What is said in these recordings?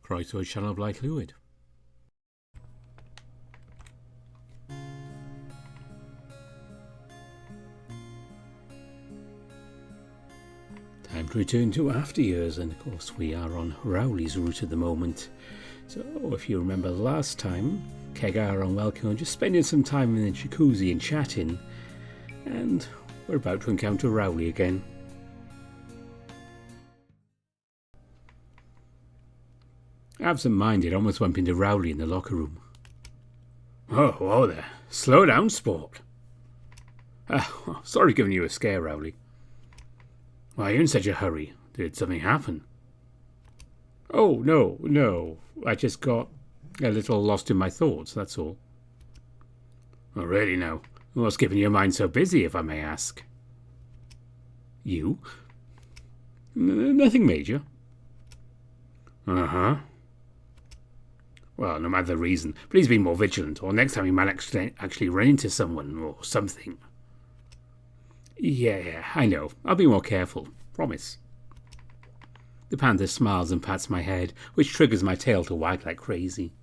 Croeso sianel Blaid Llwyd. Time to return to after years, and of course we are on Rowley's route at the moment. So if you remember last time, Kegar and Welkin are just spending some time in the jacuzzi and chatting, and we're about to encounter Rowley again. Absent-minded, almost bumped into Rowley in the locker room. Oh, whoa there. Slow down, sport. Sorry giving you a scare, Rowley. Why are you in such a hurry? Did something happen? Oh, no. I just got a little lost in my thoughts, that's all. Oh, really now? What's keeping your mind so busy, if I may ask? You? Nothing major. Uh-huh. Well, no matter the reason, please be more vigilant, or next time you might actually run into someone or something. Yeah, I know. I'll be more careful. Promise. The panther smiles and pats my head, which triggers my tail to wag like crazy.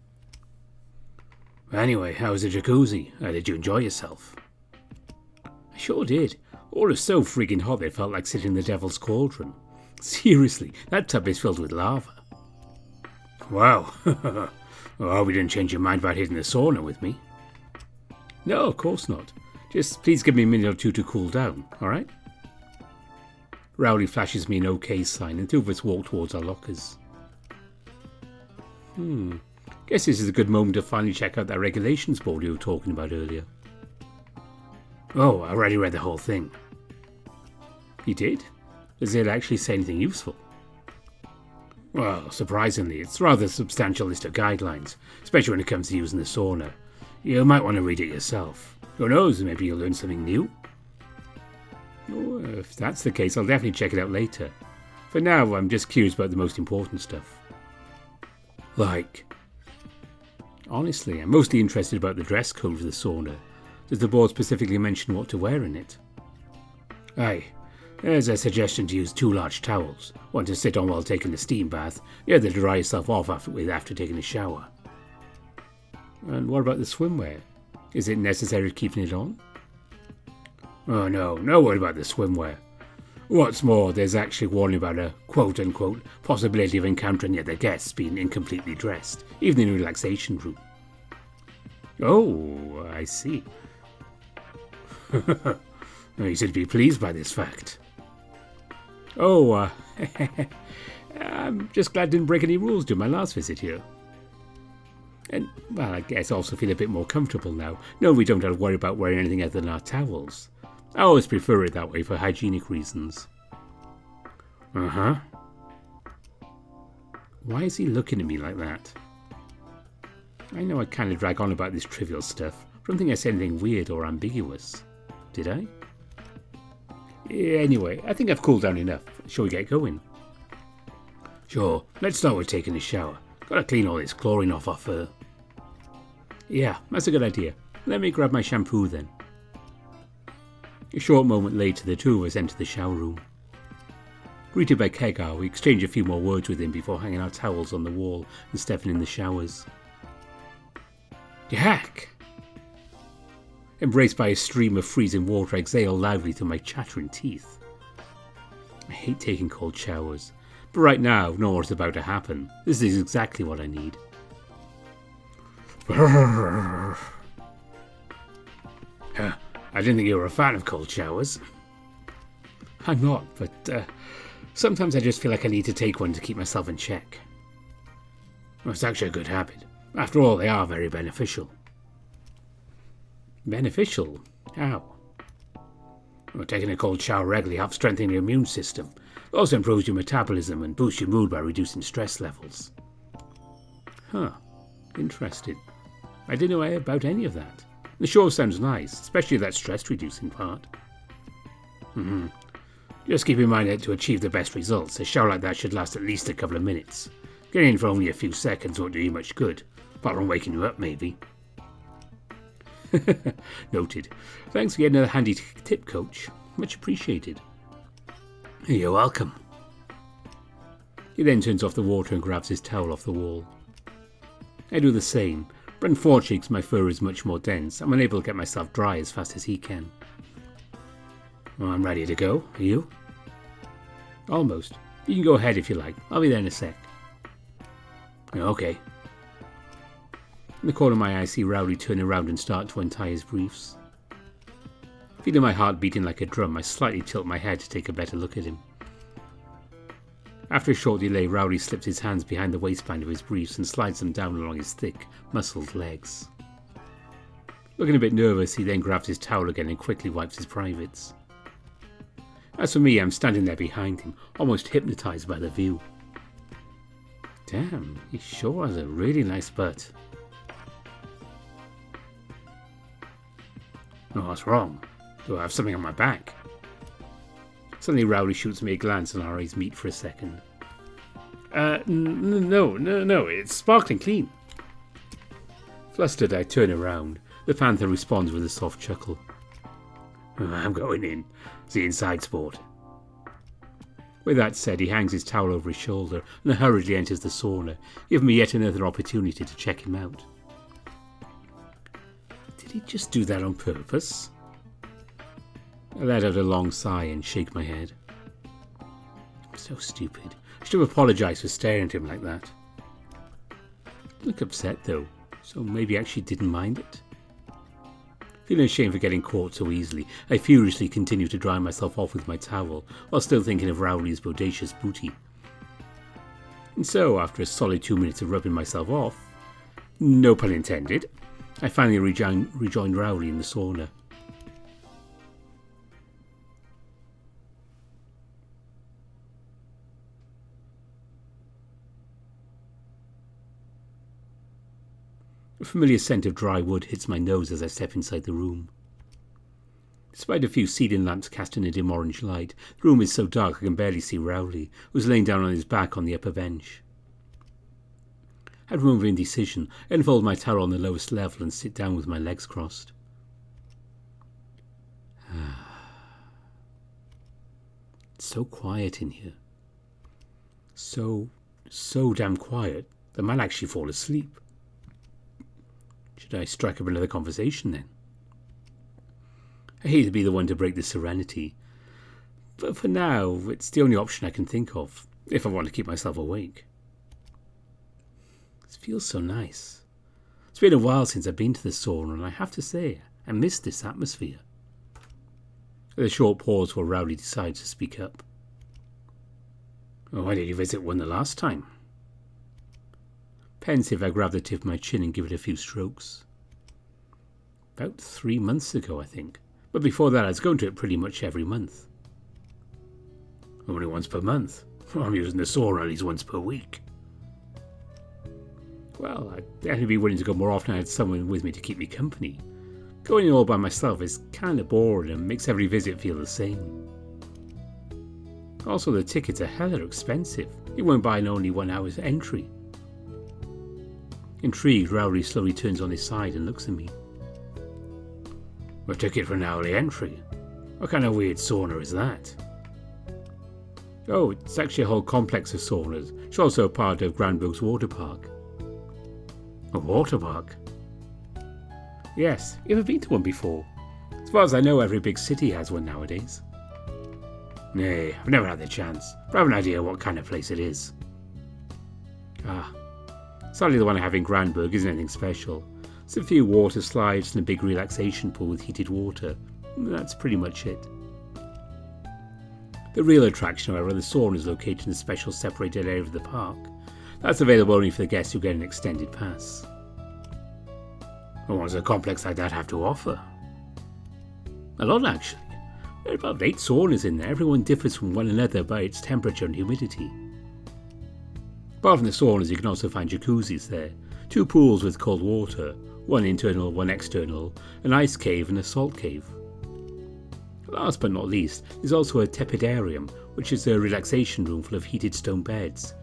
Anyway, how was the jacuzzi? Did you enjoy yourself? I sure did. All was so friggin' hot that it felt like sitting in the devil's cauldron. Seriously, that tub is filled with lava. Wow. Oh, we didn't change your mind about hitting the sauna with me. No, of course not. Just please give me a minute or two to cool down, alright? Rowley flashes me an OK sign and two of us walk towards our lockers. Guess this is a good moment to finally check out that regulations board you were talking about earlier. Oh, I already read the whole thing. You did? Does it actually say anything useful? Well, surprisingly, it's a rather substantial list of guidelines, especially when it comes to using the sauna. You might want to read it yourself. Who knows, maybe you'll learn something new. Oh, if that's the case, I'll definitely check it out later. For now, I'm just curious about the most important stuff. Like? Honestly, I'm mostly interested about the dress code for the sauna. Does the board specifically mention what to wear in it? Aye. There's a suggestion to use 2 large towels, one to sit on while taking a steam bath, the other to dry yourself off after taking a shower. And what about the swimwear? Is it necessary keeping it on? Oh no worry about the swimwear. What's more, there's actually warning about a quote-unquote possibility of encountering the other guests being incompletely dressed, even in the relaxation room. Oh, I see. You should be pleased by this fact. Oh, I'm just glad I didn't break any rules during my last visit here. And, well, I guess I also feel a bit more comfortable now. No, we don't have to worry about wearing anything other than our towels. I always prefer it that way for hygienic reasons. Uh-huh. Why is he looking at me like that? I know I kind of drag on about this trivial stuff. I don't think I said anything weird or ambiguous. Did I? Anyway, I think I've cooled down enough. Shall we get going? Sure, let's start with taking a shower. Gotta clean all this chlorine off our fur. Yeah, that's a good idea. Let me grab my shampoo then. A short moment later, the two of us enter the shower room. Greeted by Kegar, we exchange a few more words with him before hanging our towels on the wall and stepping in the showers. Yak! Embraced by a stream of freezing water, I exhale loudly through my chattering teeth. I hate taking cold showers, but right now, no what's about to happen. This is exactly what I need. I didn't think you were a fan of cold showers. I'm not, but sometimes I just feel like I need to take one to keep myself in check. Well, it's actually a good habit. After all, they are very beneficial. Beneficial? How? Well, taking a cold shower regularly helps strengthen your immune system. It also improves your metabolism and boosts your mood by reducing stress levels. Huh. Interesting. I didn't know about any of that. The sure sounds nice, especially that stress-reducing part. Just keep in mind that to achieve the best results, a shower like that should last at least a couple of minutes. Getting in for only a few seconds won't do you much good, apart from waking you up maybe. Noted. Thanks for getting another handy tip, Coach. Much appreciated. You're welcome. He then turns off the water and grabs his towel off the wall. I do the same, but unfortunately because my fur is much more dense, I'm unable to get myself dry as fast as he can. Well, I'm ready to go. Are you? Almost. You can go ahead if you like. I'll be there in a sec. Okay. In the corner of my eye, I see Rowley turn around and start to untie his briefs. Feeling my heart beating like a drum, I slightly tilt my head to take a better look at him. After a short delay, Rowley slips his hands behind the waistband of his briefs and slides them down along his thick, muscled legs. Looking a bit nervous, he then grabs his towel again and quickly wipes his privates. As for me, I'm standing there behind him, almost hypnotised by the view. Damn, he sure has a really nice butt. Oh, what's wrong? Do I have something on my back? Suddenly Rowley shoots me a glance and our eyes meet for a second. No, it's sparkling clean. Flustered, I turn around. The panther responds with a soft chuckle. I'm going in. It's the inside sport. With that said, he hangs his towel over his shoulder and hurriedly enters the sauna, giving me yet another opportunity to check him out. Did he just do that on purpose? I let out a long sigh and shake my head. I'm so stupid. I should have apologised for staring at him like that. Look upset though, so maybe I actually didn't mind it. Feeling ashamed for getting caught so easily, I furiously continue to dry myself off with my towel, while still thinking of Rowley's bodacious booty. And so, after a solid 2 minutes of rubbing myself off, no pun intended, I finally rejoined Rowley in the sauna. A familiar scent of dry wood hits my nose as I step inside the room. Despite a few ceiling lamps casting a dim orange light, the room is so dark I can barely see Rowley, who is laying down on his back on the upper bench. At a moment of indecision, I unfold my towel on the lowest level and sit down with my legs crossed. It's so quiet in here. So damn quiet that I might actually fall asleep. Should I strike up another conversation then? I hate to be the one to break the serenity, but for now it's the only option I can think of, if I want to keep myself awake. It feels so nice. It's been a while since I've been to the sauna, and I have to say, I miss this atmosphere. There's a short pause while Rowley decides to speak up. Why did you visit one the last time? Pensive, I grab the tip of my chin and give it a few strokes. About 3 months ago, I think. But before that, I was going to it pretty much every month. Only once per month? I'm using the sauna at least once per week. Well, I'd definitely be willing to go more often if I had someone with me to keep me company. Going in all by myself is kind of boring and makes every visit feel the same. Also, the tickets are hella expensive. You won't buy an only 1 hour's entry. Intrigued, Rowley slowly turns on his side and looks at me. A ticket for an hourly entry? What kind of weird sauna is that? Oh, it's actually a whole complex of saunas. It's also a part of Granbrook's water park. A water park? Yes, you ever been to one before? As far as I know, every big city has one nowadays. Nay, I've never had the chance, but I have an idea what kind of place it is. Sadly the one I have in Granbrook isn't anything special. It's a few water slides and a big relaxation pool with heated water. That's pretty much it. The real attraction, however, the sauna is located in a special separated area of the park. That's available only for the guests who get an extended pass. What does a complex like that have to offer? A lot, actually. There are about 8 saunas in there. Everyone differs from one another by its temperature and humidity. Apart from the saunas, you can also find jacuzzis there. 2 pools with cold water, 1 internal, 1 external, an ice cave and a salt cave. Last but not least, there's also a tepidarium, which is a relaxation room full of heated stone beds.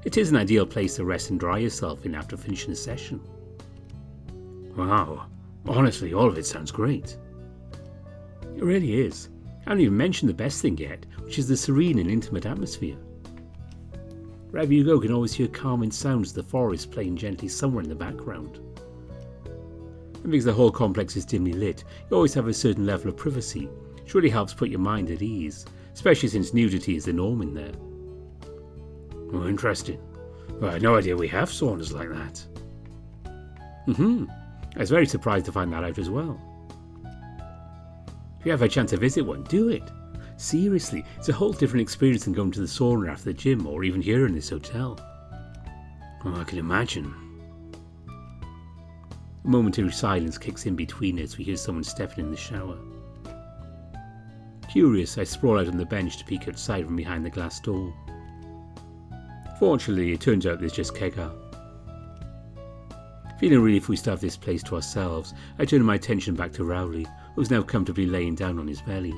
It is an ideal place to rest and dry yourself in after finishing a session. Wow, honestly, all of it sounds great. It really is. I haven't even mentioned the best thing yet, which is the serene and intimate atmosphere. Wherever you go, you can always hear calming sounds of the forest playing gently somewhere in the background. And because the whole complex is dimly lit, you always have a certain level of privacy, which really helps put your mind at ease, especially since nudity is the norm in there. Oh, interesting. Well, I had no idea we have saunas like that. I was very surprised to find that out as well. If you have a chance to visit one, do it. Seriously, it's a whole different experience than going to the sauna after the gym or even here in this hotel. Oh, I can imagine. A momentary silence kicks in between us. We hear someone stepping in the shower. Curious, I sprawl out on the bench to peek outside from behind the glass door. Fortunately, it turns out there's just Kega. Feeling relief we still have this place to ourselves, I turn my attention back to Rowley, who's now comfortably laying down on his belly.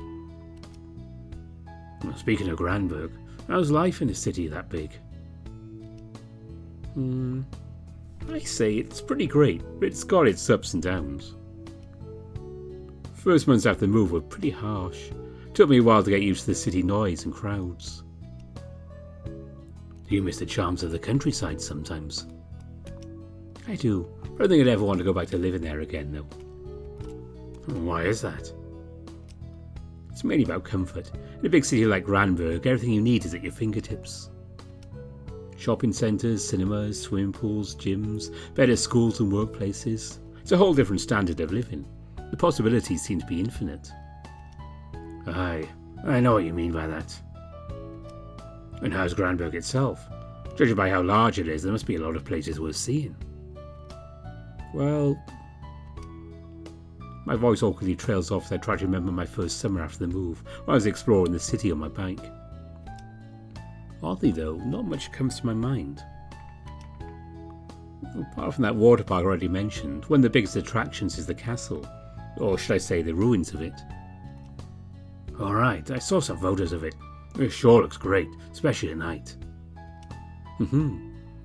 Well, speaking of Granberg, how's life in a city that big? I say it's pretty great, but it's got its ups and downs. First months after the move were pretty harsh. Took me a while to get used to the city noise and crowds. Do you miss the charms of the countryside sometimes? I do. I don't think I'd ever want to go back to living there again, though. Why is that? It's mainly about comfort. In a big city like Granberg, everything you need is at your fingertips. Shopping centres, cinemas, swimming pools, gyms, better schools and workplaces. It's a whole different standard of living. The possibilities seem to be infinite. Aye, I know what you mean by that. And how's Granberg itself? Judging by how large it is, there must be a lot of places worth seeing. Well... My voice awkwardly trails off as I try to remember my first summer after the move, when I was exploring the city on my bike. Oddly though, not much comes to my mind. Apart from that water park I already mentioned, one of the biggest attractions is the castle, or should I say the ruins of it. Alright, I saw some photos of it. It sure looks great, especially at night.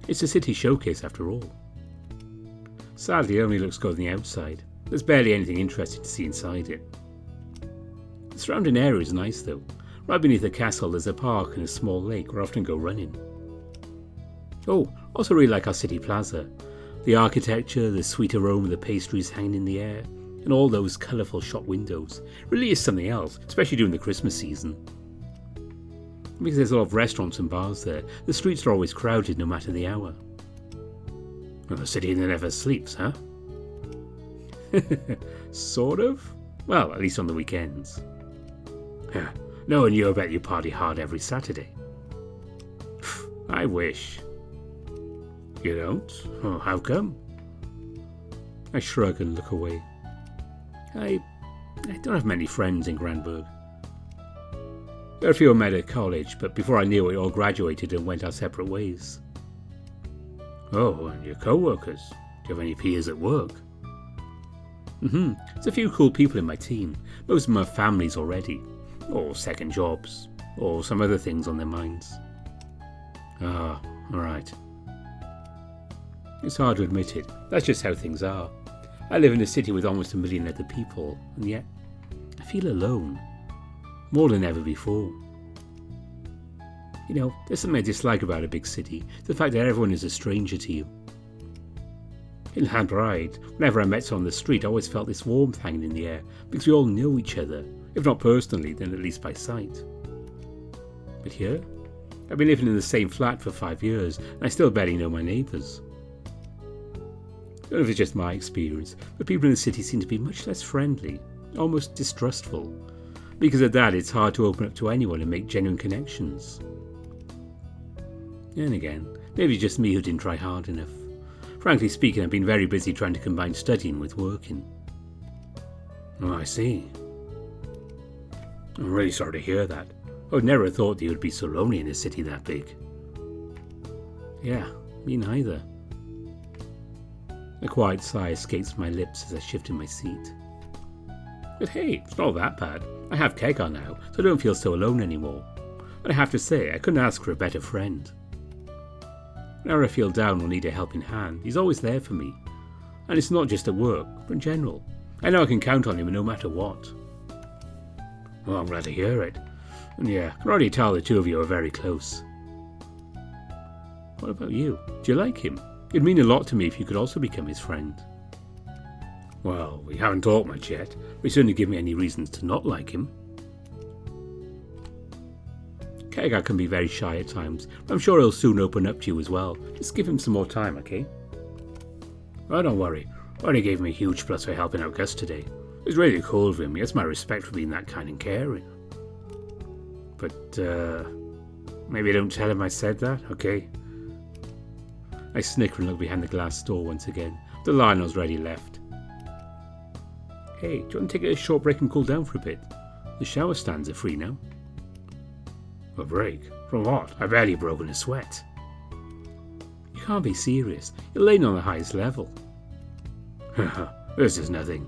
It's a city showcase after all. Sadly, it only looks good on the outside. There's barely anything interesting to see inside it. The surrounding area is nice though. Right beneath the castle there's a park and a small lake where I often go running. Oh, also really like our city plaza. The architecture, the sweet aroma of the pastries hanging in the air, and all those colourful shop windows. Really is something else, especially during the Christmas season. Because there's a lot of restaurants and bars there, the streets are always crowded no matter the hour. Well, a city that never sleeps, huh? Sort of? Well, at least on the weekends. Knowing you, I bet you party hard every Saturday. I wish. You don't? Oh, how come? I shrug and look away. I don't have many friends in Granberg. There are a few I met at college, but before I knew it, we all graduated and went our separate ways. Oh, and your co-workers? Do you have any peers at work? There's a few cool people in my team. Most of them have families already, or second jobs, or some other things on their minds. Ah, alright. It's hard to admit it, that's just how things are. I live in a city with almost 1 million other people, and yet I feel alone. More than ever before. You know, there's something I dislike about a big city, the fact that everyone is a stranger to you. In Hadbride, whenever I met someone on the street, I always felt this warmth hanging in the air, because we all know each other, if not personally, then at least by sight. But here, I've been living in the same flat for 5 years, and I still barely know my neighbours. I don't know if it's just my experience, but people in the city seem to be much less friendly, almost distrustful. Because of that, it's hard to open up to anyone and make genuine connections. And again, maybe it's just me who didn't try hard enough. Frankly speaking, I've been very busy trying to combine studying with working. Oh, I see. I'm really sorry to hear that. I would never have thought that you would be so lonely in a city that big. Yeah, me neither. A quiet sigh escapes my lips as I shift in my seat. But hey, it's not that bad. I have Kega now, so I don't feel so alone anymore. And I have to say, I couldn't ask for a better friend. Whenever I feel down or need a helping hand, he's always there for me. And it's not just at work, but in general. I know I can count on him no matter what. Well, I'm glad to hear it. And yeah, I can already tell the two of you are very close. What about you? Do you like him? It'd mean a lot to me if you could also become his friend. Well, we haven't talked much yet, but he certainly give me any reasons to not like him. Kegar can be very shy at times, but I'm sure he'll soon open up to you as well. Just give him some more time, okay? Oh, don't worry. Ronnie gave me a huge plus for helping out Gus today. It was really cool of him. He has my respect for being that kind and caring. But, maybe don't tell him I said that, okay? I snicker and look behind the glass door once again. The Lionel's already left. Hey, do you want to take a short break and cool down for a bit? The shower stands are free now. A break? From what? I barely broken a sweat. You can't be serious. You're laying on the highest level. This is nothing.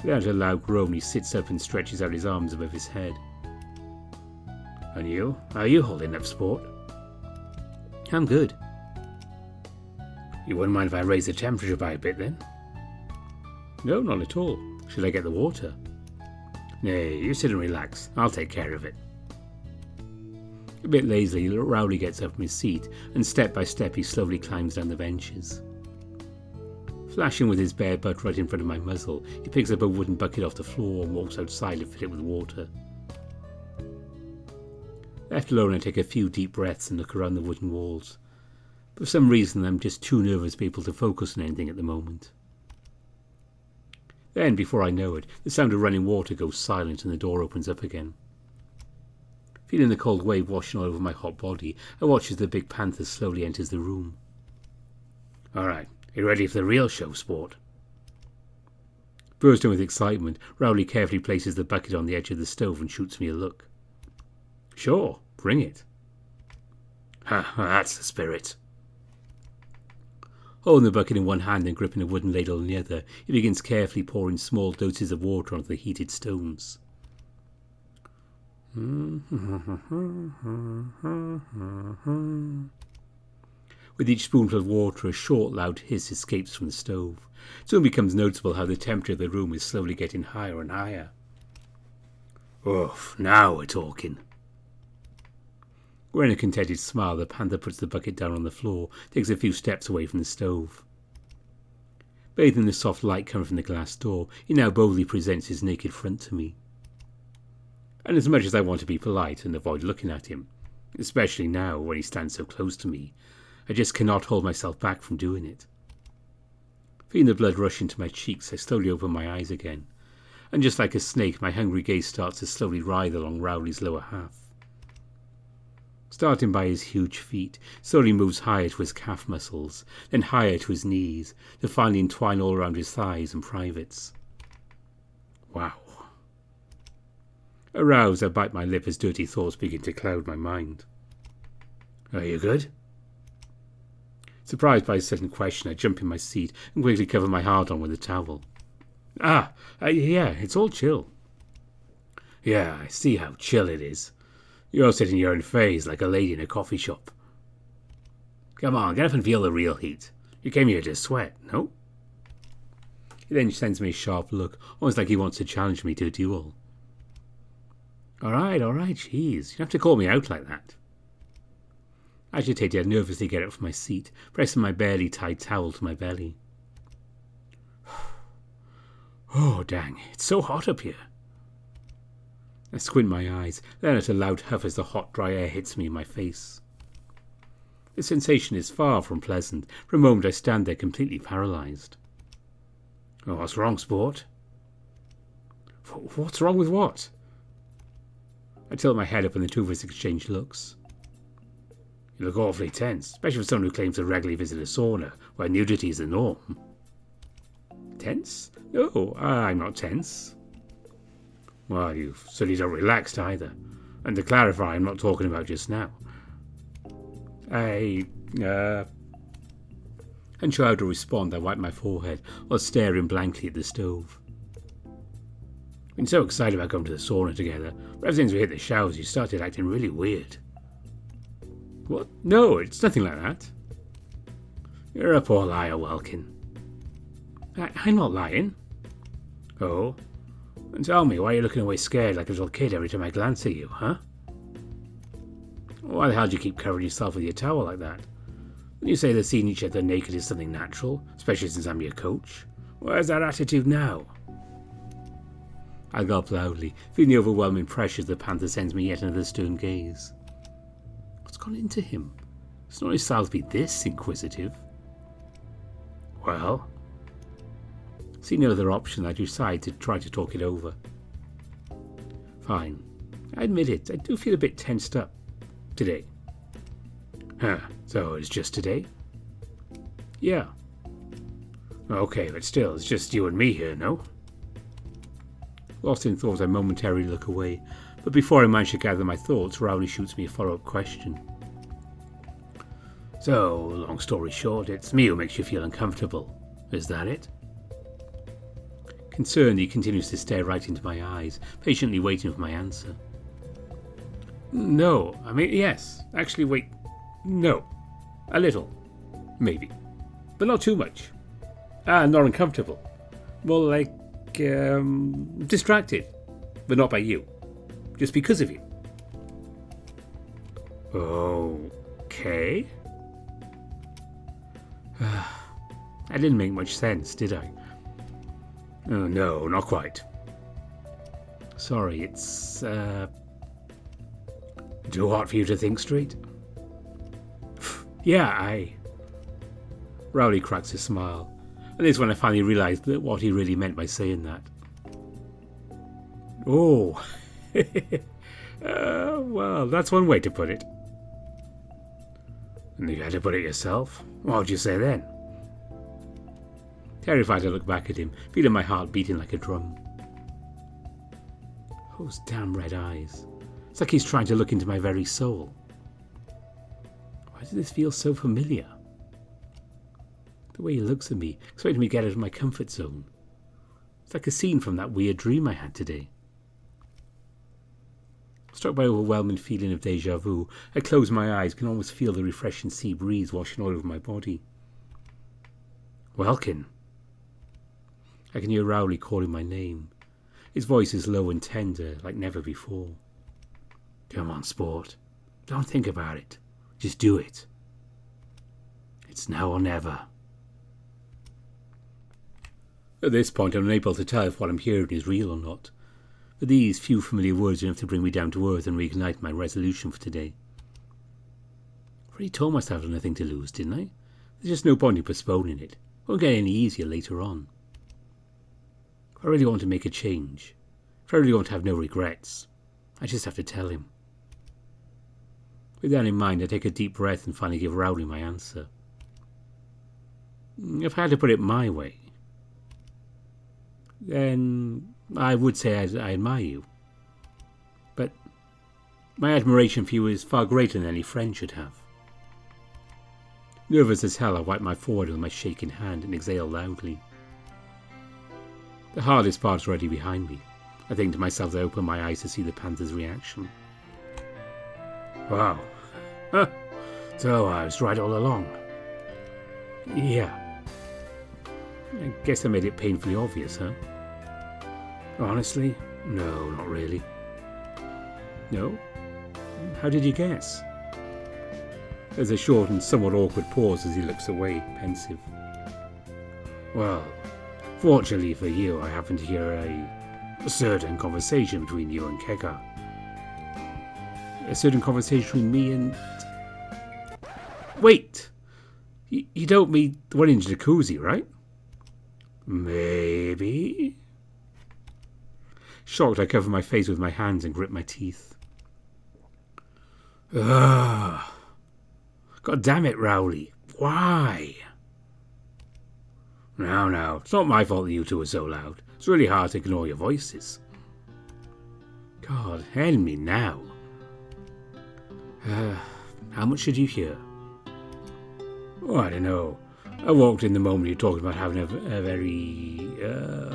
Without a loud groan, he sits up and stretches out his arms above his head. And you? How are you holding up, sport? I'm good. You wouldn't mind if I raise the temperature by a bit then? No, not at all. Should I get the water? Nay, you sit and relax. I'll take care of it. A bit lazily, Rowley gets up from his seat, and step by step he slowly climbs down the benches. Flashing with his bare butt right in front of my muzzle, he picks up a wooden bucket off the floor and walks outside to fill it with water. Left alone, I take a few deep breaths and look around the wooden walls. But for some reason, I'm just too nervous to be able to focus on anything at the moment. Then, before I know it, the sound of running water goes silent and the door opens up again. Feeling the cold wave washing all over my hot body, I watch as the big panther slowly enters the room. All right, you ready for the real show, sport? Bursting with excitement, Rowley carefully places the bucket on the edge of the stove and shoots me a look. Sure, bring it. Ha, that's the spirit. Holding the bucket in one hand and gripping a wooden ladle in the other, he begins carefully pouring small doses of water onto the heated stones. With each spoonful of water, a short, loud hiss escapes from the stove. It soon becomes noticeable how the temperature of the room is slowly getting higher and higher. Oof, now we're talking. Wearing a contented smile, the panther puts the bucket down on the floor, takes a few steps away from the stove. Bathed in the soft light coming from the glass door, he now boldly presents his naked front to me. And as much as I want to be polite and avoid looking at him, especially now when he stands so close to me, I just cannot hold myself back from doing it. Feeling the blood rush into my cheeks, I slowly open my eyes again, and just like a snake, my hungry gaze starts to slowly writhe along Rowley's lower half. Starting by his huge feet, slowly moves higher to his calf muscles, then higher to his knees, to finally entwine all around his thighs and privates. Wow. Aroused, I bite my lip as dirty thoughts begin to cloud my mind. Are you good? Surprised by his sudden question, I jump in my seat and quickly cover my hard-on with a towel. Yeah, it's all chill. Yeah, I see how chill it is. You're sitting in your own phase like a lady in a coffee shop. Come on, get up and feel the real heat. You came here to sweat, no? He then sends me a sharp look, almost like he wants to challenge me to a duel. All right, jeez, you don't have to call me out like that. Agitated, I nervously get up from my seat, pressing my barely tied towel to my belly. Oh, dang, it's so hot up here. I squint my eyes, then at a loud huff as the hot, dry air hits me in my face. The sensation is far from pleasant. For a moment I stand there completely paralysed. Oh, what's wrong, sport? What's wrong with what? I tilt my head up and the two of us exchange looks. You look awfully tense, especially for someone who claims to regularly visit a sauna, where nudity is the norm. Tense? No, I'm not tense. Well, you certainly don't relaxed either. And to clarify, I'm not talking about just now. Unsure how to respond, I wipe my forehead while staring blankly at the stove. Been so excited about going to the sauna together, but ever since we hit the showers, you started acting really weird. What? No, it's nothing like that. You're a poor liar, Welkin. I'm not lying. Oh? And tell me, why are you looking away scared like a little kid every time I glance at you, huh? Why the hell do you keep covering yourself with your towel like that? When you say that seeing each other naked is something natural, especially since I'm your coach, where's that attitude now? I gulp loudly, feeling the overwhelming pressure the panther sends me yet another stern gaze. What's gone into him? It's not his style to be this inquisitive. Well, see no other option, I decide to try to talk it over. Fine. I admit it, I do feel a bit tensed up today. Huh, so it's just today? Yeah. Okay, but still, it's just you and me here, no? Lost in thought, I momentarily look away, but before I manage to gather my thoughts, Rowley shoots me a follow-up question. So, long story short, it's me who makes you feel uncomfortable. Is that it? Concerned, he continues to stare right into my eyes, patiently waiting for my answer. No, I mean, yes. Actually, wait. No. A little. Maybe. But not too much. Not uncomfortable. More like, distracted. But not by you. Just because of you. Okay. I didn't make much sense, did I? Oh, no, not quite. Sorry, it's, too hot for you to think straight? Yeah, Rowley cracks a smile, and this is when I finally realised what he really meant by saying that. Oh, well, that's one way to put it. And you had to put it yourself? What would you say then? Terrified, I look back at him, feeling my heart beating like a drum. Those damn red eyes. It's like he's trying to look into my very soul. Why does this feel so familiar? The way he looks at me, expecting me to get out of my comfort zone. It's like a scene from that weird dream I had today. Struck by an overwhelming feeling of deja vu, I close my eyes, can almost feel the refreshing sea breeze washing all over my body. Welkin. I can hear Rowley calling my name. His voice is low and tender, like never before. Come on, sport. Don't think about it. Just do it. It's now or never. At this point, I'm unable to tell if what I'm hearing is real or not. But these few familiar words are enough to bring me down to earth and reignite my resolution for today. I already told myself I had nothing to lose, didn't I? There's just no point in postponing it. It won't get any easier later on. If I really want to make a change, if I really want to have no regrets, I just have to tell him. With that in mind, I take a deep breath and finally give Rowley my answer. If I had to put it my way, then I would say I admire you. But my admiration for you is far greater than any friend should have. Nervous as hell, I wipe my forehead with my shaking hand and exhale loudly. The hardest part is already behind me. I think to myself as I open my eyes to see the panther's reaction. Wow. Huh. So I was right all along. Yeah. I guess I made it painfully obvious, huh? Honestly? No, not really. No? How did you guess? There's a short and somewhat awkward pause as he looks away, pensive. Well, fortunately for you, I happened to hear a certain conversation between you and Keka. A certain conversation between me and... Wait! You don't mean the one in the jacuzzi, right? Maybe? Shocked, I cover my face with my hands and grip my teeth. Ugh. God damn it, Rowley. Why? Now, it's not my fault that you two are so loud. It's really hard to ignore your voices. God, end me now. How much did you hear? Oh, I don't know. I walked in the moment you were talking about having a very,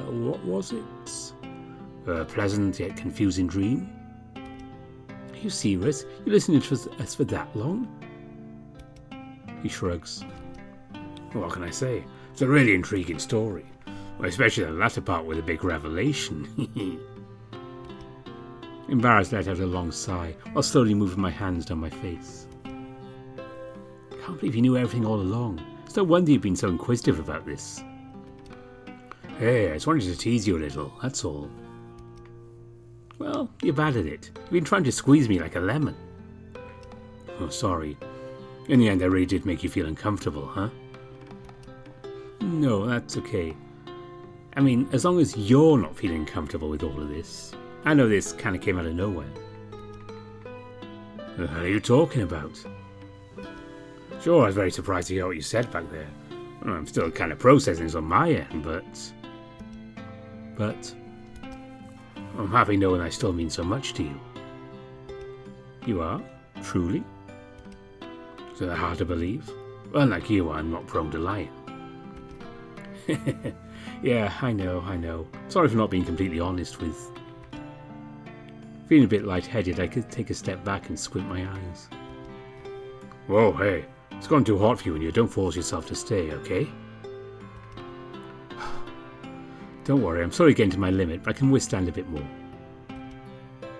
what was it? A pleasant yet confusing dream? Are you serious? You listened to us for that long? He shrugs. What can I say? It's a really intriguing story. Well, especially the latter part with a big revelation. Embarrassed, let out a long sigh, while slowly moving my hands down my face. Can't believe you knew everything all along. It's no wonder you've been so inquisitive about this. Hey, I just wanted to tease you a little, that's all. Well, you're bad at it. You've been trying to squeeze me like a lemon. Oh, sorry. In the end, I really did make you feel uncomfortable, huh? No, that's okay. I mean, as long as you're not feeling comfortable with all of this. I know this kind of came out of nowhere. What the hell are you talking about? Sure, I was very surprised to hear what you said back there. Well, I'm still kind of processing this on my end, but I'm happy knowing I still mean so much to you. You are? Truly? Is that hard to believe? Unlike you, I'm not prone to lying. Yeah, I know. Sorry for not being completely honest with... Feeling a bit lightheaded, I could take a step back and squint my eyes. Whoa, hey. It's gone too hot for you and you don't force yourself to stay, okay? Don't worry, I'm sorry getting to my limit, but I can withstand a bit more.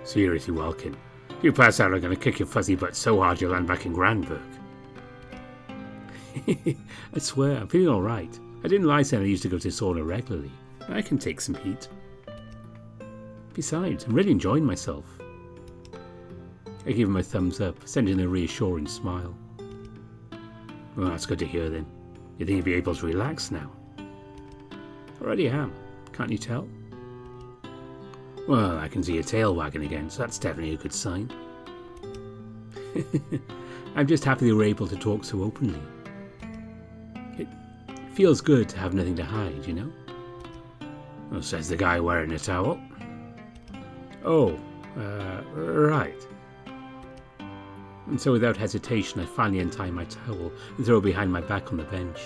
Seriously, Welkin. If you pass out, I'm going to kick your fuzzy butt so hard you'll land back in Grandburg. I swear, I'm feeling alright. I didn't lie saying I used to go to sauna regularly. I can take some heat. Besides, I'm really enjoying myself. I give him a thumbs up, sending a reassuring smile. Well, that's good to hear then. You think you'll be able to relax now? Already am. Can't you tell? Well, I can see your tail wagging again, so that's definitely a good sign. I'm just happy that we're able to talk so openly. It feels good to have nothing to hide, you know? Well, says the guy wearing a towel. Oh, right. And so without hesitation, I finally untie my towel and throw it behind my back on the bench.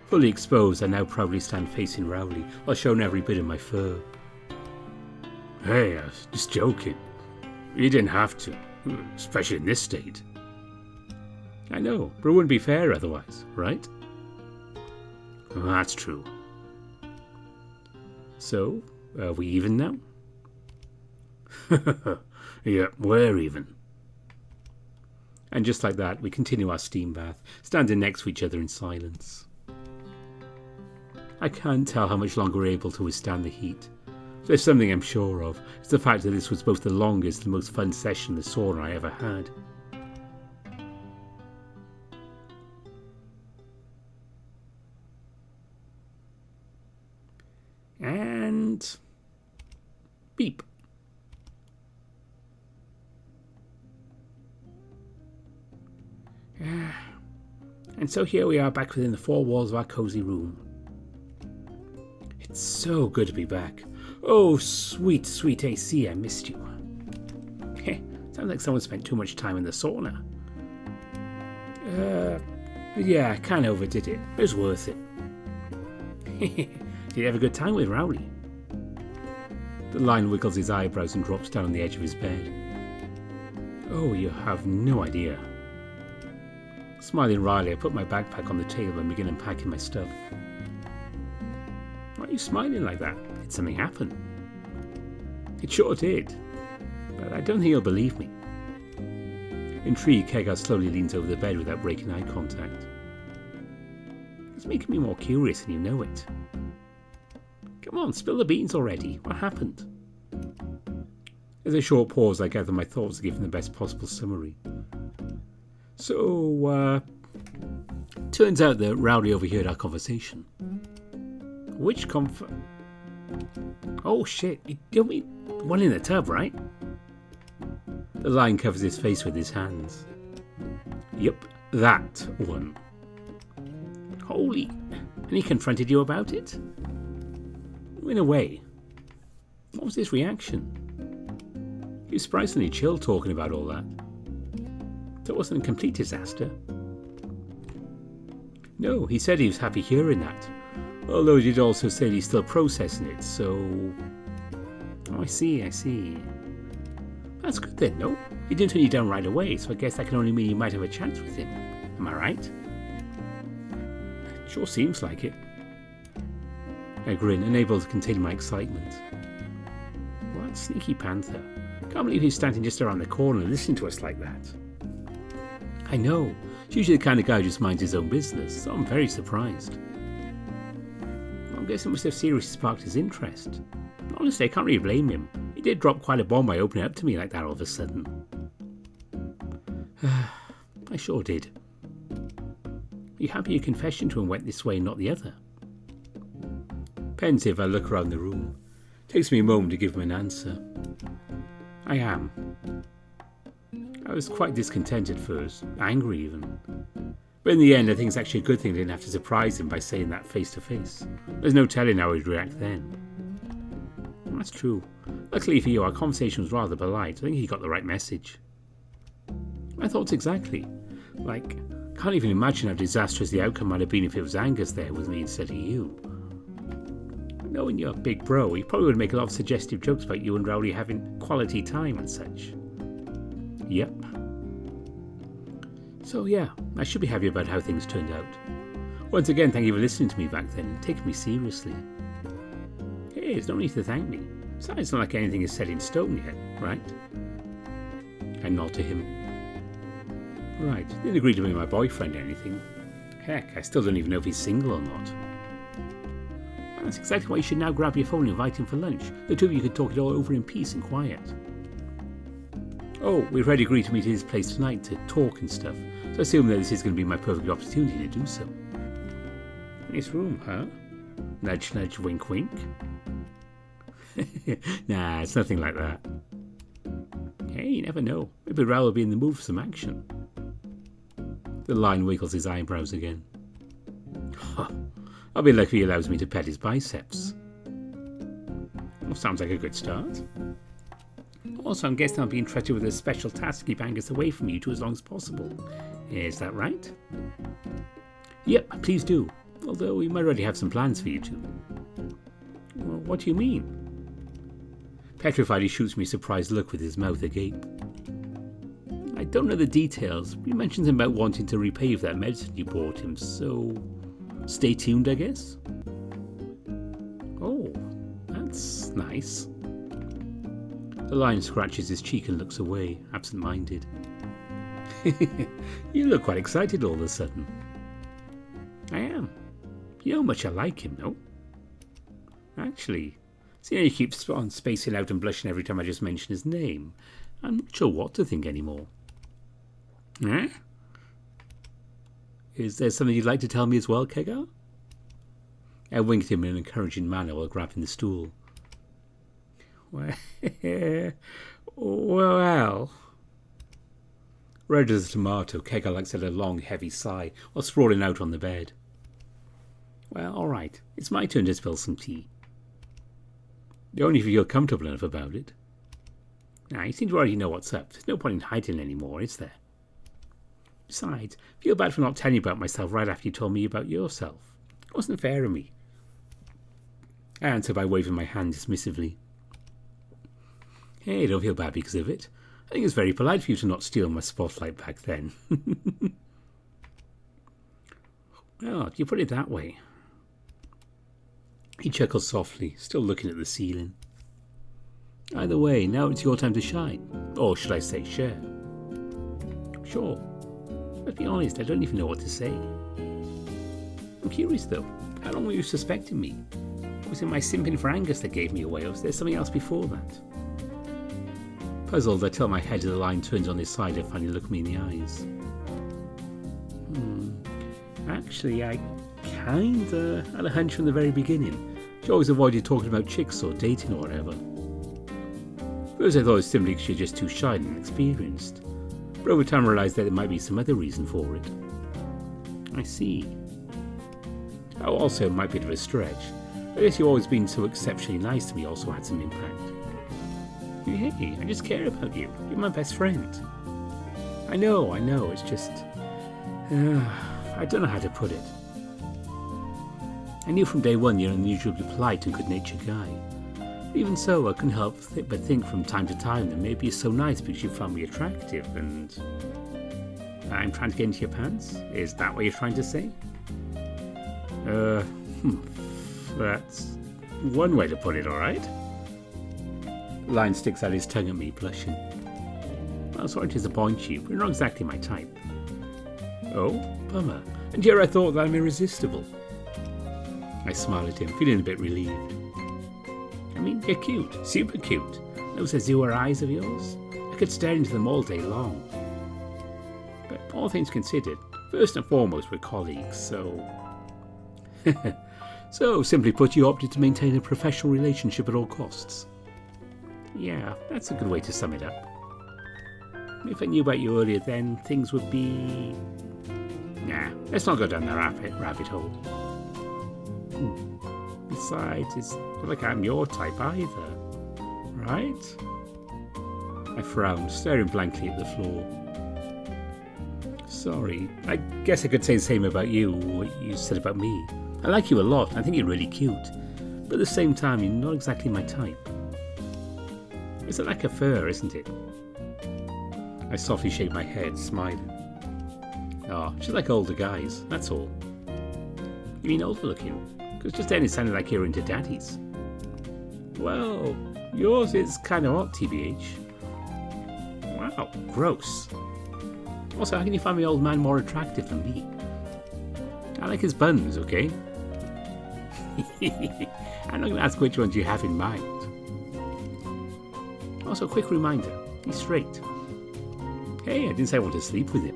Fully exposed, I now proudly stand facing Rowley while showing every bit of my fur. Hey, I was just joking. You didn't have to, especially in this state. I know, but it wouldn't be fair otherwise, right? Well, that's true. So, are we even now? Yeah, we're even. And just like that, we continue our steam bath, standing next to each other in silence. I can't tell how much longer we're able to withstand the heat. If there's something I'm sure of, it's the fact that this was both the longest and most fun session in the sauna I ever had. And... beep. And so here we are back within the four walls of our cozy room. It's so good to be back. Oh, sweet, sweet AC, I missed you. Sounds like someone spent too much time in the sauna. Yeah, I kind of overdid it. It was worth it. Did you have a good time with Rowley? The lion wiggles his eyebrows and drops down on the edge of his bed. Oh, you have no idea. Smiling wryly, I put my backpack on the table and begin unpacking my stuff. Why are you smiling like that? Did something happen? It sure did, but I don't think you'll believe me. Intrigued, Kegar slowly leans over the bed without breaking eye contact. It's making me more curious and you know it. Come on, spill the beans already. What happened? There's a short pause. I gather my thoughts to give them the best possible summary. So, turns out that Rowley overheard our conversation. Which Oh shit, you don't mean the one in the tub, right? The lion covers his face with his hands. Yep, that one. Holy... And he confronted you about it? In a way. What was his reaction? He was surprisingly chill talking about all that. That wasn't a complete disaster. No, he said he was happy hearing that. Although he did also say he's still processing it, so... Oh, I see. That's good then, no? He didn't turn you down right away, so I guess that can only mean you might have a chance with him. Am I right? It sure seems like it. I grin, unable to contain my excitement. What? Sneaky panther. Can't believe he's standing just around the corner listening to us like that. I know. He's usually the kind of guy who just minds his own business, so I'm very surprised. I guess it must have seriously sparked his interest. Honestly, I can't really blame him. He did drop quite a bomb by opening up to me like that all of a sudden. I sure did. Are you happy your confession to him went this way and not the other? Pensive, I look around the room. Takes me a moment to give him an answer. I am. I was quite discontented first, angry even. But in the end, I think it's actually a good thing I didn't have to surprise him by saying that face to face. There's no telling how he'd react then. That's true. Luckily for you, our conversation was rather polite. I think he got the right message. My thoughts exactly. Like, can't even imagine how disastrous the outcome might have been if it was Angus there with me instead of you. Knowing you're a big bro, he probably would make a lot of suggestive jokes about you and Rowley having quality time and such. Yep. So yeah, I should be happy about how things turned out. Once again, thank you for listening to me back then and taking me seriously. Hey, there's no need to thank me. Besides, it's not like anything is set in stone yet, right? I nod to him. Right, didn't agree to be my boyfriend or anything. Heck, I still don't even know if he's single or not. That's exactly why you should now grab your phone and invite him for lunch. The two of you could talk it all over in peace and quiet. Oh, we've already agreed to meet at his place tonight to talk and stuff, so I assume that this is going to be my perfect opportunity to do so. Nice room, huh? Nudge, nudge, wink, wink. Nah, it's nothing like that. Hey, you never know. Maybe Raoul will be in the mood for some action. The Lion wiggles his eyebrows again. I'll be lucky if he allows me to pet his biceps. Well, sounds like a good start. Also, I'm guessing I'll be entrusted with a special task to keep Angus away from you two as long as possible. Is that right? Yep, please do. Although we might already have some plans for you two. Well, what do you mean? Petrified, he shoots me a surprised look with his mouth agape. I don't know the details, but he mentions about wanting to repay you for that medicine you bought him, so stay tuned, I guess? Oh, that's nice. The Lion scratches his cheek and looks away, absent-minded. You look quite excited all of a sudden. I am. You know how much I like him, no? Actually, see how he keeps on spacing out and blushing every time I just mention his name? I'm not sure what to think anymore. Eh? Is there something you'd like to tell me as well, Kegar? I winked at him in an encouraging manner while grabbing the stool. Well. Red as a tomato, Kegar lets out a long, heavy sigh while sprawling out on the bed. Well, all right. It's my turn to spill some tea. Only if you feel comfortable enough about it. Now, you seem to already know what's up. There's no point in hiding anymore, is there? Besides, I feel bad for not telling you about myself right after you told me about yourself. It wasn't fair of me. I answered by waving my hand dismissively. Hey, don't feel bad because of it. I think it's very polite for you to not steal my spotlight back then. Well, if you put it that way. He chuckles softly, still looking at the ceiling. Either way, now it's your time to shine. Or should I say share? Sure. Let's be honest, I don't even know what to say. I'm curious though, how long were you suspecting me? Was it my simping for Angus that gave me away, or was there something else before that? Puzzled, I tell my head as the Lion turns on his side and finally look me in the eyes. Actually, I kinda had a hunch from the very beginning. She always avoided talking about chicks or dating or whatever. First I thought it was simply because she's just too shy and inexperienced. But over time I realised that there might be some other reason for it. I see. Oh, also, it might be a bit of a stretch. I guess you've always been so exceptionally nice to me also had some impact. Hey, I just care about you. You're my best friend. I know, it's just... I don't know how to put it. I knew from day one you're an unusually polite and good-natured guy. Even so, I couldn't help but think from time to time that maybe you're so nice because you found me attractive and... I'm trying to get into your pants? Is that what you're trying to say? That's one way to put it, alright? Lion sticks out his tongue at me, blushing. Well, sorry to disappoint you, but you're not exactly my type. Oh, bummer. And here I thought that I'm irresistible. I smile at him, feeling a bit relieved. I mean, you're cute, super cute. Those azure eyes of yours, I could stare into them all day long. But all things considered, first and foremost we're colleagues, so... So, simply put, you opted to maintain a professional relationship at all costs. Yeah, that's a good way to sum it up. If I knew about you earlier then, things would be... Nah, let's not go down that rabbit hole. Besides, it's not like I'm your type either, right? I frowned, staring blankly at the floor. Sorry, I guess I could say the same about you, what you said about me. I like you a lot, I think you're really cute, but at the same time you're not exactly my type. It's a lack of fur, isn't it? I softly shake my head, smiling. Oh, she's like older guys, that's all. You mean older looking? Because just then it sounded like you're into daddies. Well, yours is kind of hot, TBH. Wow, gross. Also, how can you find my old man more attractive than me? I like his buns, okay? I'm not going to ask which ones you have in mind. Also, quick reminder, he's straight. Hey, I didn't say I want to sleep with him.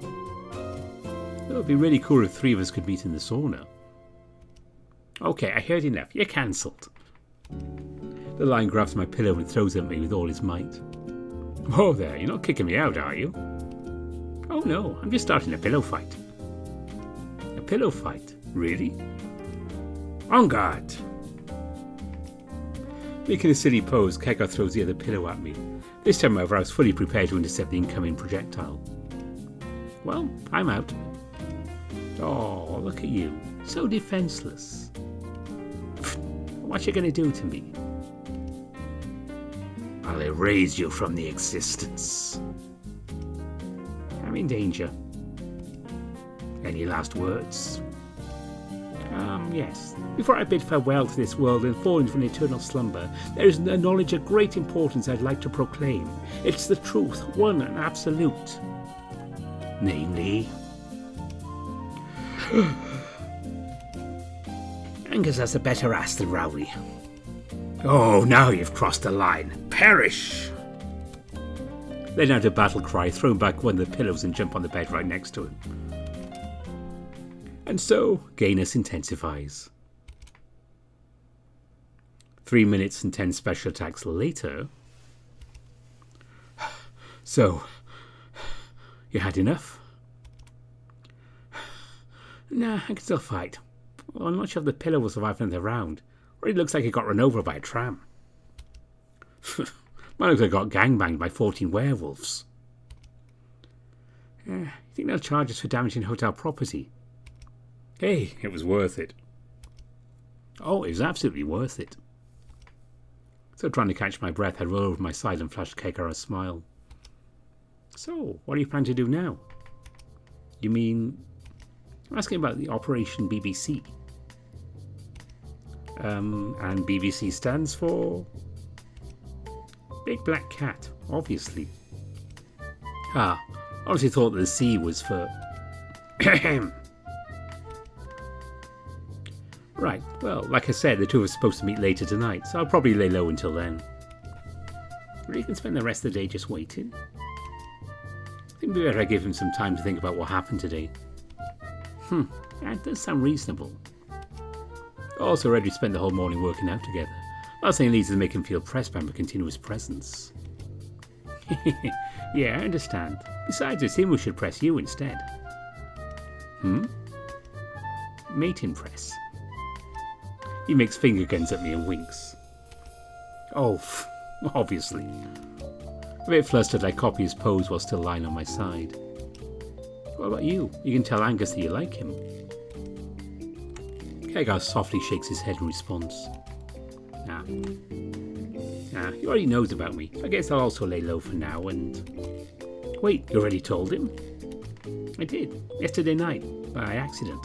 It would be really cool if 3 of us could meet in the sauna. Okay, I heard enough. You're cancelled. The lion grabs my pillow and throws it at me with all his might. Whoa there, you're not kicking me out, are you? Oh no, I'm just starting a pillow fight. A pillow fight? Really? On guard! Making a silly pose, Keka throws the other pillow at me. This time however, I was fully prepared to intercept the incoming projectile. Well, I'm out. Oh, look at you. So defenseless. What you gonna do to me? I'll erase you from the existence. I'm in danger. Any last words? Yes. Before I bid farewell to this world and fall into an eternal slumber, there is a knowledge of great importance I'd like to proclaim. It's the truth, one and absolute. Namely... Angus has a better ass than Rowley. Oh, now you've crossed the line. Perish! Letting out a battle cry, thrown back one of the pillows and jump on the bed right next to him. And so, gayness intensifies. 3 minutes and 10 special attacks later... So, you had enough? Nah, I can still fight. Well, I'm not sure if the pillow will survive another round. Or it looks like it got run over by a tram. Mine looks like it got gangbanged by 14 werewolves. You think they'll charge us for damaging hotel property? Hey, it was worth it. Oh, it was absolutely worth it. So trying to catch my breath, I rolled over my side and flashed Kekar a smile. So, what do you plan to do now? You mean... I'm asking about the Operation BBC. And BBC stands for... Big Black Cat, obviously. Ah, honestly thought that the C was for... Right, well, like I said, the two of us are supposed to meet later tonight, so I'll probably lay low until then. Really can spend the rest of the day just waiting. I think we better give him some time to think about what happened today. That does sound reasonable. Also ready to spend the whole morning working out together. Last thing leads to make him feel pressed by my continuous presence. Yeah, I understand. Besides, it seems we should press you instead. Mating press. He makes finger guns at me and winks. Oh, obviously. A bit flustered, I copy his pose while still lying on my side. What about you? You can tell Angus that you like him. Kegar softly shakes his head in response. He already knows about me. I guess I'll also lay low for now and... Wait, you already told him? I did. Yesterday night. By accident.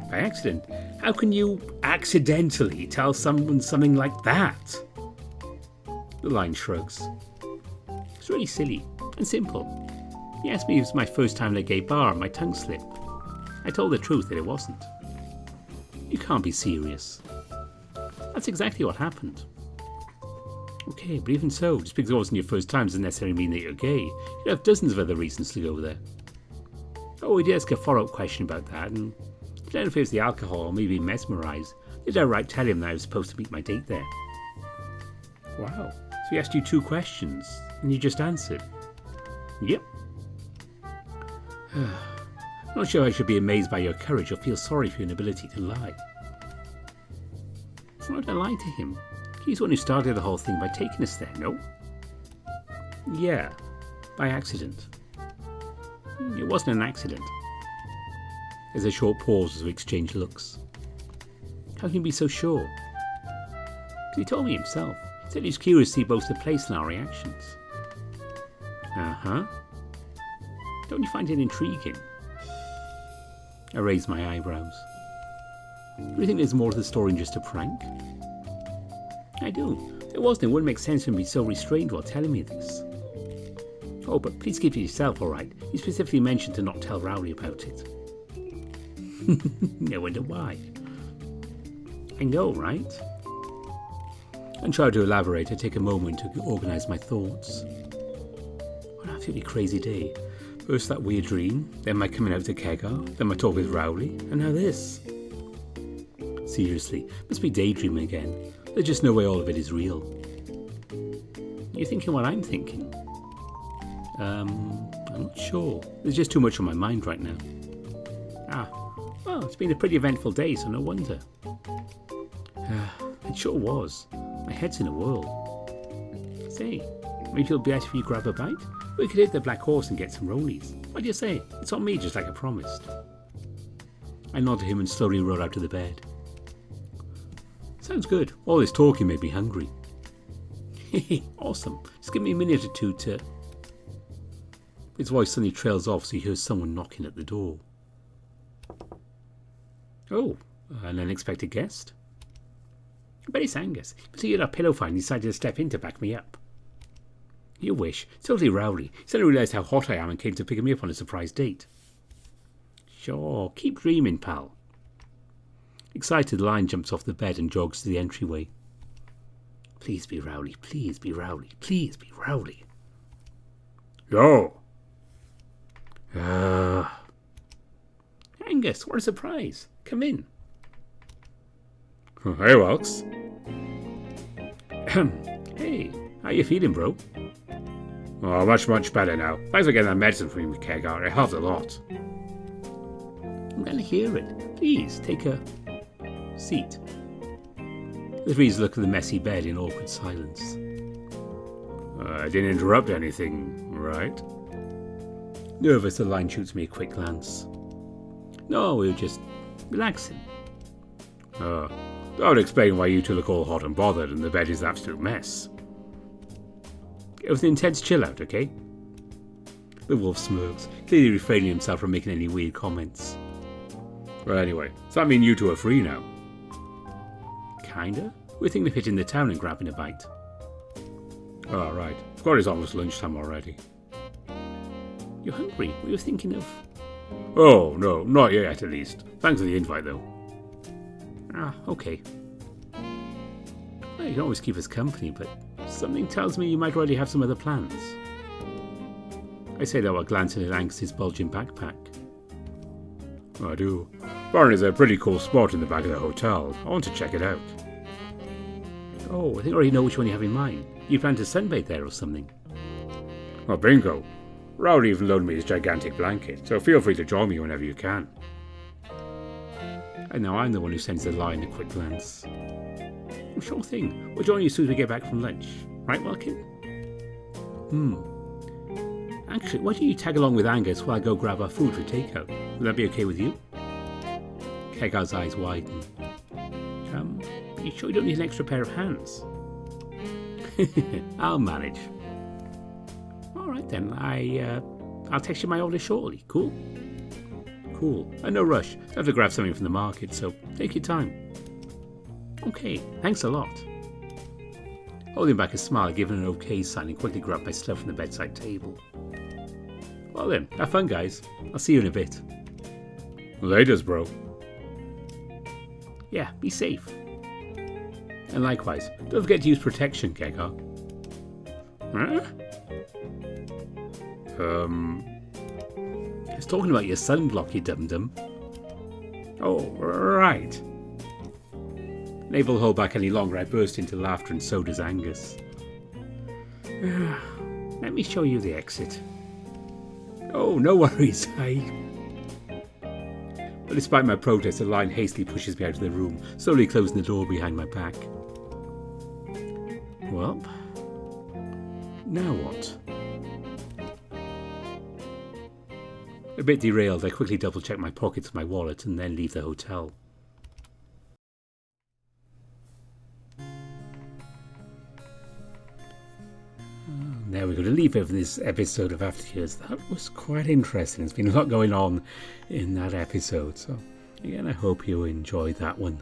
By accident? How can you accidentally tell someone something like that? The line shrugs. It's really silly and simple. He asked me if it was my first time at a gay bar and my tongue slipped. I told the truth that it wasn't. You can't be serious. That's exactly what happened. Okay, but even so, just because it wasn't your first time doesn't necessarily mean that you're gay. You have dozens of other reasons to go there. Oh, we did ask a follow-up question about that, and I don't know if it was the alcohol or maybe mesmerised. Did I outright tell him that I was supposed to meet my date there? Wow. So he asked you 2 questions, and you just answered. Yep. I'm not sure I should be amazed by your courage or feel sorry for your inability to lie. It's not a lie to him. He's the one who started the whole thing by taking us there, no? Yeah, by accident. It wasn't an accident. There's a short pause as we exchange looks. How can you be so sure? Because he told me himself. He said he was curious to see both the place and our reactions. Uh-huh. Don't you find it intriguing? I raise my eyebrows. Do you think there's more to the story than just a prank? I do. There wasn't. It wouldn't make sense for him to be so restrained while telling me this. Oh, but please keep it yourself, alright? You specifically mentioned to not tell Rowley about it. I wonder why. I know, right? And try to elaborate. I take a moment to organise my thoughts. What an absolutely crazy day. First that weird dream, then my coming out to Kegar, then my talk with Rowley, and now this. Seriously, must be daydreaming again. There's just no way all of it is real. You're thinking what I'm thinking? I'm not sure. There's just too much on my mind right now. Well, it's been a pretty eventful day, so no wonder. It sure was. My head's in a whirl. Say, maybe it'll be better if you grab a bite? We could hit the Black Horse and get some rollies. What do you say? It's on me, just like I promised. I nod to him and slowly roll out of the bed. Sounds good. All this talking made me hungry. Awesome. Just give me a minute or two to... His voice suddenly trails off so he hears someone knocking at the door. Oh, an unexpected guest? I bet it's Angus. So you had a pillow fight and decided to step in to back me up. You wish. It's totally Rowley. He suddenly realised how hot I am and came to pick me up on a surprise date. Sure, keep dreaming, pal. Excited, Lion jumps off the bed and jogs to the entryway. Please be Rowley, please be Rowley, please be Rowley. Yo! Angus, what a surprise. Come in. Hey, Wilkes. Hey, how you feeling, bro? Oh, much better now. Thanks for getting that medicine for me, Kegar. It helped a lot. I'm glad to hear it. Please, take a seat. The Reeds look at the messy bed in awkward silence. I didn't interrupt anything, right? Nervous, the Lion shoots me a quick glance. No, we were just relaxing. That would explain why you two look all hot and bothered and the bed is an absolute mess. It was an intense chill out, okay? The wolf smirks, clearly refraining himself from making any weird comments. Well, anyway, does that mean you two are free now? Kinda. We're thinking of hitting the town and grabbing a bite. Oh, right. Forgot it's almost lunchtime already. You're hungry? We were thinking of... Oh, no, not yet at least. Thanks for the invite, though. Okay. Well, you can always keep us company, but something tells me you might already have some other plans. I say that while glancing at Angus's bulging backpack. I do. Barn is a pretty cool spot in the back of the hotel. I want to check it out. Oh, I think I already know which one you have in mind. You plan to sunbathe there or something? Oh, bingo. Rowley even loaned me his gigantic blanket, so feel free to join me whenever you can. And now I'm the one who sends the Lion a quick glance. Oh, sure thing. We'll join you as soon as we get back from lunch. Right, Welkin? Actually, why don't you tag along with Angus while I go grab our food for takeout? Will that be okay with you? Kegar's eyes widen. You sure you don't need an extra pair of hands? I'll manage. Alright then, I'll text you my order shortly. Cool? Cool. No rush. I have to grab something from the market, so take your time. Okay, thanks a lot. Holding back a smile, giving an okay sign, and quickly grabbed my stuff from the bedside table. Well then, have fun guys. I'll see you in a bit. Laters, bro. Yeah, be safe. And likewise, don't forget to use protection, Gekar. Huh? I was talking about your sunblock, you dum-dum. Oh, right. Unable to hold back any longer, I burst into laughter, and so does Angus. Let me show you the exit. Oh, no worries, But despite my protest, the line hastily pushes me out of the room, slowly closing the door behind my back. Well, now what? A bit derailed, I quickly double-check my pockets and my wallet and then leave the hotel. There we're going to leave it for this episode of After Years. That was quite interesting. There's been a lot going on in that episode. So, again, I hope you enjoyed that one.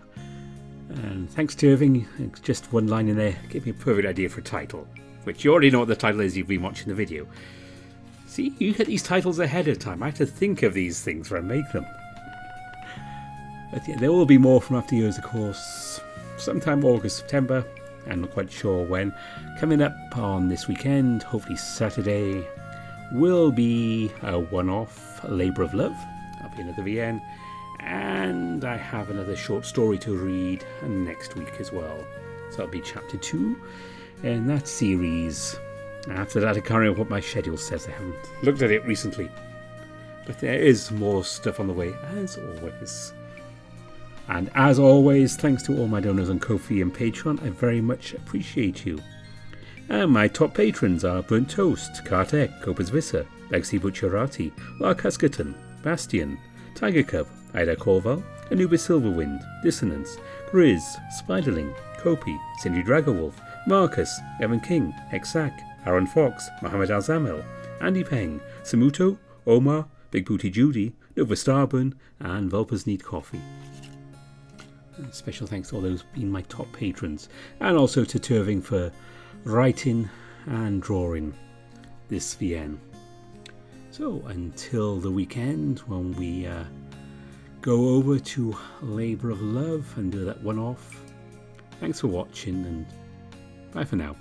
And thanks to Irving, just one line in there gave me a perfect idea for a title, which you already know what the title is, you've been watching the video. See, you get these titles ahead of time. I have to think of these things when I make them. But yeah, there will be more from After Years, of course, sometime August, September. I'm not quite sure when. Coming up on this weekend, hopefully Saturday, will be a one-off Labour of Love. That'll be another VN. And I have another short story to read next week as well. So that'll be chapter 2 in that series. After that, I can't remember what my schedule says. I haven't looked at it recently. But there is more stuff on the way, as always. And as always, thanks to all my donors on Ko-fi and Patreon. I very much appreciate you. And my top patrons are Burnt Toast, Kartek, Copas Vissa, Lexi Butcherati, Lark Huskerton, Bastion, Tiger Cub, Ida Corval, Anubis Silverwind, Dissonance, Grizz, Spiderling, Kopi, Cindy Dragowolf, Marcus, Evan King, Hexac, Aaron Fox, Mohammed Al-Zamel, Andy Peng, Samuto, Omar, Big Booty Judy, Nova Starburn, and Vulpers Need Coffee. Special thanks to all those being my top patrons, and also to Turving for writing and drawing this VN. So until the weekend when we go over to Labour of Love and do that one off, thanks for watching and bye for now.